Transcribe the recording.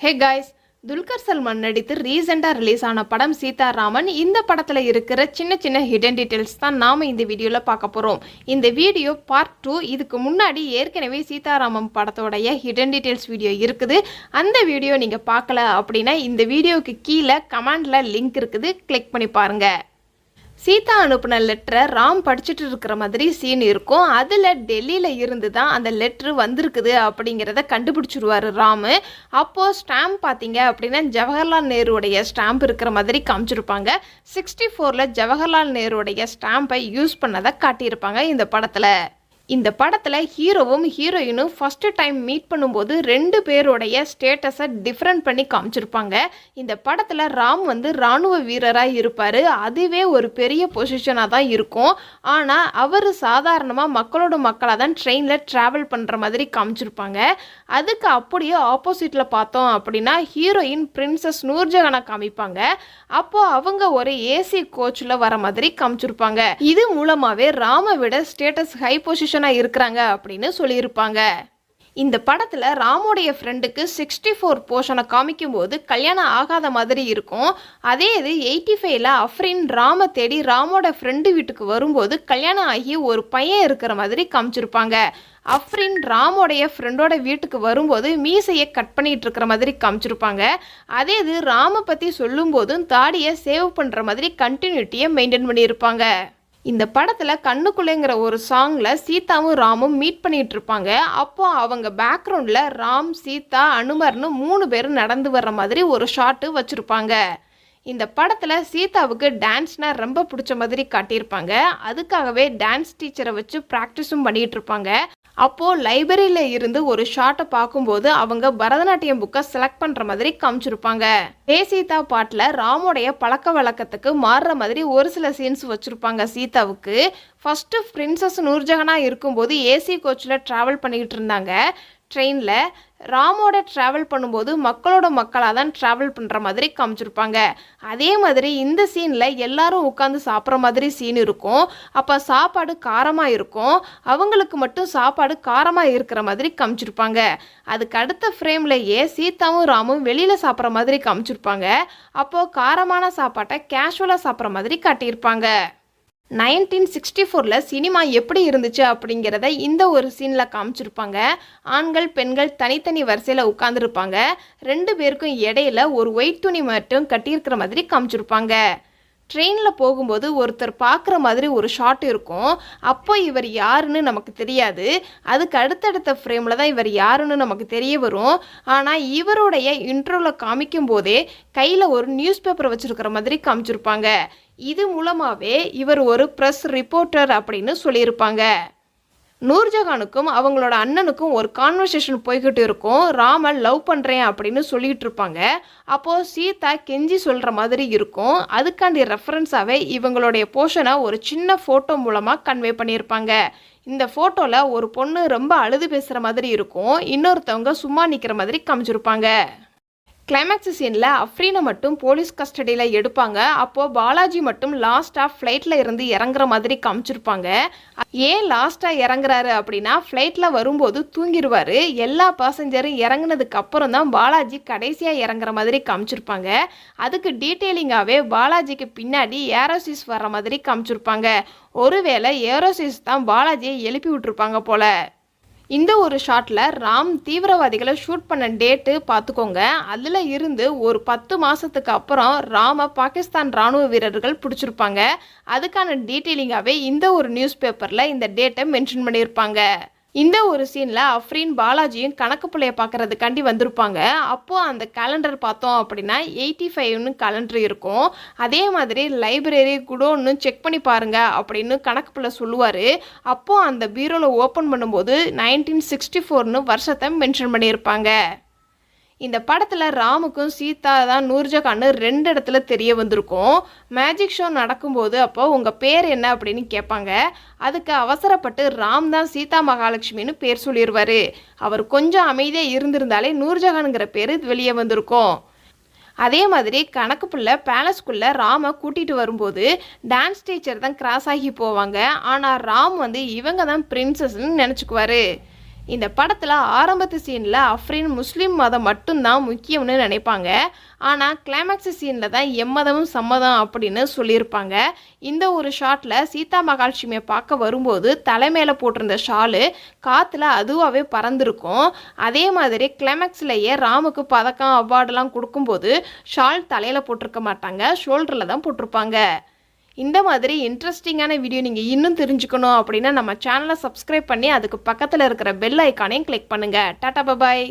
Hey guys, Dulquer Salman நடித்து ரீசெண்டாக release ஆன படம் சீதாராமன். இந்த படத்தில் இருக்கிற சின்ன சின்ன ஹிடன் டீட்டெயில்ஸ் தான் நாம் இந்த வீடியோவில் பார்க்க போகிறோம். இந்த வீடியோ பார்ட் 2. இதுக்கு முன்னாடி ஏற்கனவே சீதாராமன் படத்தோடைய ஹிடன் டீட்டெயில்ஸ் வீடியோ இருக்குது. அந்த வீடியோ நீங்கள் பார்க்கல அப்படின்னா இந்த வீடியோவுக்கு கீழே கமெண்டில் லிங்க் இருக்குது, கிளிக் பண்ணி பாருங்கள். சீதா அனுப்பின லெட்டரை ராம் படிச்சுட்டு இருக்கிற மாதிரி சீன் இருக்கும். அதில் டெல்லியில் இருந்து தான் அந்த லெட்ரு வந்திருக்குது அப்படிங்கிறத கண்டுபிடிச்சிருவார் ராமு. அப்போது ஸ்டாம்ப் பார்த்தீங்க அப்படின்னா ஜவஹர்லால் நேருடைய ஸ்டாம்ப் இருக்கிற மாதிரி காமிச்சிருப்பாங்க. 64ல் ஜவஹர்லால் நேருடைய ஸ்டாம்பை யூஸ் பண்ணதை காட்டியிருப்பாங்க இந்த படத்தில். இந்த படத்தில் ஹீரோவும் ஹீரோயினும் ஃபஸ்ட்டு டைம் மீட் பண்ணும்போது 2 பேருடைய ஸ்டேட்டஸை டிஃப்ரெண்ட் பண்ணி காமிச்சிருப்பாங்க. இந்த படத்தில் ராம் இராணுவ வீரராக இருப்பார். அதுவே ஒரு பெரிய பொசிஷனாக தான் இருக்கும். ஆனால் அவர் சாதாரணமாக மக்களோட மக்களாக தான் ட்ரெயினில் ட்ராவல் பண்ணுற மாதிரி காமிச்சிருப்பாங்க. அதுக்கு அப்படியே ஆப்போசிட்டில் பார்த்தோம் அப்படின்னா ஹீரோயின் பிரின்சஸ் நூர்ஜஹானை காமிப்பாங்க. அப்போது அவங்க ஒரு ஏசி கோச்சில் வர மாதிரி காமிச்சிருப்பாங்க. இது மூலமாகவே ராமை விட ஸ்டேட்டஸ் ஹை பொசிஷன் இருக்கிறாங்க அப்படின்னு சொல்லியிருப்பாங்க. இந்த படத்தில் ராமோடைய ஃப்ரெண்டுக்கு 64 போர்ஷனை காமிக்கும் போது கல்யாணம் ஆகாத மாதிரி இருக்கும். அதே இது 85ல் அஃப்ரின் ராமை தேடி ராமோட ஃப்ரெண்டு வீட்டுக்கு வரும்போது கல்யாணம் ஆகி ஒரு பையன் இருக்கிற மாதிரி காமிச்சிருப்பாங்க. அஃப்ரின் ராமோடைய ஃப்ரெண்டோட வீட்டுக்கு வரும்போது மீசையை கட் பண்ணிட்டு இருக்கிற மாதிரி காமிச்சிருப்பாங்க. அதே இது ராமை பற்றி சொல்லும்போதும் தாடியை சேவ் பண்ணுற மாதிரி கண்டினியூட்டியை மெயின்டைன் பண்ணியிருப்பாங்க. இந்த படத்தில் கண்ணுக்குள்ளேங்கிற ஒரு சாங்கில் சீதாவும் ராமும் மீட் பண்ணிகிட்டு இருப்பாங்க. அப்போது அவங்க பேக்ரவுண்டில் ராம், சீதா, அனுமர்னு 3 பேரும் நடந்து வர்ற மாதிரி ஒரு ஷாட்டு வச்சுருப்பாங்க. இந்த படத்தில் சீதாவுக்கு டான்ஸ்னால் ரொம்ப பிடிச்ச மாதிரி காட்டியிருப்பாங்க. அதுக்காகவே டான்ஸ் டீச்சரை வச்சு ப்ராக்டிஸும் பண்ணிகிட்டு இருப்பாங்க. அப்போது லைப்ரரியில் இருந்து ஒரு ஷாட்டை பார்க்கும்போது அவங்க பரதநாட்டியம் புக்கை செலக்ட் பண்ணுற மாதிரி காமிச்சிருப்பாங்க. ஹே சீதா பாட்டில் ராமோடைய பழக்க வழக்கத்துக்கு மாறுற மாதிரி ஒரு சில சீன்ஸ் வச்சுருப்பாங்க சீதாவுக்கு. ஃபஸ்ட்டு பிரின்சஸ் நூர்ஜஹானாக இருக்கும்போது ஏசி கோச்சில் ட்ராவல் பண்ணிக்கிட்டு இருந்தாங்க. ட்ரெயினில் ராமோட ட்ராவல் பண்ணும்போது மக்களோட மக்களாக தான் ட்ராவல் பண்ணுற மாதிரி காமிச்சிருப்பாங்க. அதே மாதிரி இந்த சீனில் எல்லாரும் உட்காந்து சாப்பிட்ற மாதிரி சீன் இருக்கும். அப்போ சாப்பாடு காரமாக இருக்கும். அவங்களுக்கு மட்டும் சாப்பாடு காரமாக இருக்கிற மாதிரி காமிச்சிருப்பாங்க. அதுக்கு அடுத்த ஃப்ரேம்லையே சீதாவும் ராமும் வெளியில் சாப்பிட்ற மாதிரி காமிச்சிருப்பாங்க. அப்போது காரமான சாப்பாட்டை கேஷுவலாக சாப்பிட்ற மாதிரி காட்டியிருப்பாங்க. 1964ல் சினிமா எப்படி இருந்துச்சு அப்படிங்கிறத இந்த ஒரு சீனில் காமிச்சிருப்பாங்க. ஆண்கள் பெண்கள் தனித்தனி வரிசையில் உட்காந்துருப்பாங்க. 2 பேருக்கும் இடையில ஒரு ஒயிட் துணி மட்டும் கட்டியிருக்கிற மாதிரி காமிச்சிருப்பாங்க. ட்ரெயினில் போகும்போது ஒருத்தர் பார்க்குற மாதிரி ஒரு ஷாட் இருக்கும். அப்போ இவர் யாருன்னு நமக்கு தெரியாது. அதுக்கு அடுத்தடுத்த ஃப்ரேமில் தான் இவர் யாருன்னு நமக்கு தெரிய வரும். ஆனால் இவருடைய இன்ட்ரோவில் காமிக்கும் போதே கையில் ஒரு நியூஸ் பேப்பர் வச்சுருக்கிற மாதிரி காமிச்சிருப்பாங்க. இது மூலமாகவே இவர் ஒரு ப்ரெஸ் ரிப்போர்ட்டர் அப்படின்னு சொல்லியிருப்பாங்க. நூர்ஜஹானுக்கும் அவங்களோட அண்ணனுக்கும் ஒரு கான்வர்சேஷன் போய்கிட்டு இருக்கும். ராம லவ் பண்ணுறேன் அப்படின்னு சொல்லிகிட்டு இருப்பாங்க. அப்போது சீதா கெஞ்சி சொல்கிற மாதிரி இருக்கும். அதுக்காண்டி ரெஃபரன்ஸாகவே இவங்களுடைய போர்ஷனை ஒரு சின்ன ஃபோட்டோ மூலமாக கன்வே பண்ணியிருப்பாங்க. இந்த ஃபோட்டோவில் ஒரு பொண்ணு ரொம்ப அழுது பேசுகிற மாதிரி இருக்கும். இன்னொருத்தவங்க சும்மா நிற்கிற மாதிரி காமிச்சிருப்பாங்க. கிளைமேக்ஸ் சீனில் அஃப்ரீனை மட்டும் போலீஸ் கஸ்டடியில் எடுப்பாங்க. அப்போது பாலாஜி மட்டும் லாஸ்ட்டாக ஃப்ளைட்டில் இருந்து இறங்குற மாதிரி காமிச்சிருப்பாங்க. ஏன் லாஸ்ட்டாக இறங்குறாரு அப்படின்னா ஃப்ளைட்டில் வரும்போது தூங்கிடுவார். எல்லா பேசஞ்சரும் இறங்குனதுக்கு அப்புறம் தான் பாலாஜி கடைசியாக இறங்குற மாதிரி காமிச்சிருப்பாங்க. அதுக்கு டீட்டெயிலிங்காகவே பாலாஜிக்கு பின்னாடி ஏரோசிஸ் வர்ற மாதிரி காமிச்சிருப்பாங்க. ஒருவேளை ஏரோசிஸ் தான் பாலாஜியை எழுப்பி விட்டுருப்பாங்க போல. இந்த ஒரு ஷாட்டில் ராம் தீவிரவாதிகளை ஷூட் பண்ண டேட்டு பார்த்துக்கோங்க. அதில் இருந்து ஒரு 10 மாதத்துக்கு அப்புறம் ராம பாகிஸ்தான் இராணுவ வீரர்கள் பிடிச்சிருப்பாங்க. அதுக்கான டீட்டெயிலிங்காகவே இந்த ஒரு நியூஸ் பேப்பரில் இந்த டேட்டை மென்ஷன் பண்ணியிருப்பாங்க. இந்த ஒரு சீனில் அஃப்ரீன் பாலாஜியும் கணக்கு பிள்ளைய பார்க்குறதுக்காண்டி வந்திருப்பாங்க. அப்போது அந்த கேலண்டர் பார்த்தோம் அப்படின்னா 85ன்னு கேலண்டர் இருக்கும். அதே மாதிரி லைப்ரரி குடோன்னு செக் பண்ணி பாருங்க அப்படின்னு கணக்கு பிள்ளை சொல்லுவார். அப்போது அந்த பீரோவில் ஓப்பன் பண்ணும்போது 1964ன்னு வருஷத்தை மென்ஷன் பண்ணியிருப்பாங்க. இந்த படத்தில் ராமுக்கும் சீதா தான் நூர்ஜஹான்னு 2 இடத்துல தெரிய வந்திருக்கும். மேஜிக் ஷோ நடக்கும்போது அப்போ உங்கள் பேர் என்ன அப்படின்னு கேட்பாங்க. அதுக்கு அவசரப்பட்டு ராம் தான் சீதா மகாலட்சுமின்னு பேர் சொல்லிடுவார். அவர் கொஞ்சம் அமைதியாக இருந்திருந்தாலே நூர்ஜஹானுங்கிற பேர் வெளியே வந்திருக்கும். அதே மாதிரி கணக்கு பிள்ளை பேலஸ்குள்ளே ராமை கூட்டிகிட்டு வரும்போது டான்ஸ் டீச்சர் தான் கிராஸ் ஆகி போவாங்க. ஆனால் ராம் இவங்க தான் பிரின்சஸ்ன்னு நினச்சிக்குவார். இந்த படத்தில் ஆரம்பத்து சீனில் அஃப்ரின் முஸ்லீம் மதம் மட்டும்தான் முக்கியம்னு நினைப்பாங்க. ஆனால் கிளைமேக்ஸ் சீனில் தான் எம்மதமும் சம்மதம் அப்படின்னு சொல்லியிருப்பாங்க. இந்த ஒரு ஷாட்டில் சீதா மகாலட்சுமியை பார்க்க வரும்போது தலைமையில் போட்டிருந்த ஷாலு காற்றுல அதுவாகவே பறந்துருக்கும். அதே மாதிரி கிளைமேக்ஸ்லேயே ராமுக்கு பதக்கம் அவார்டெலாம் கொடுக்கும்போது ஷால் தலையில் போட்டிருக்க மாட்டாங்க, ஷோல்டரில் தான் போட்டிருப்பாங்க. இந்த மாதிரி இன்ட்ரெஸ்டிங்கான வீடியோ நீங்கள் இன்னும் தெரிஞ்சுக்கணும் அப்படின்னா நம்ம சேனலை சப்ஸ்கிரைப் பண்ணி அதுக்கு பக்கத்தில் இருக்கிற பெல் ஐக்கானையும் கிளிக் பண்ணுங்கள். டாடா பபாய்.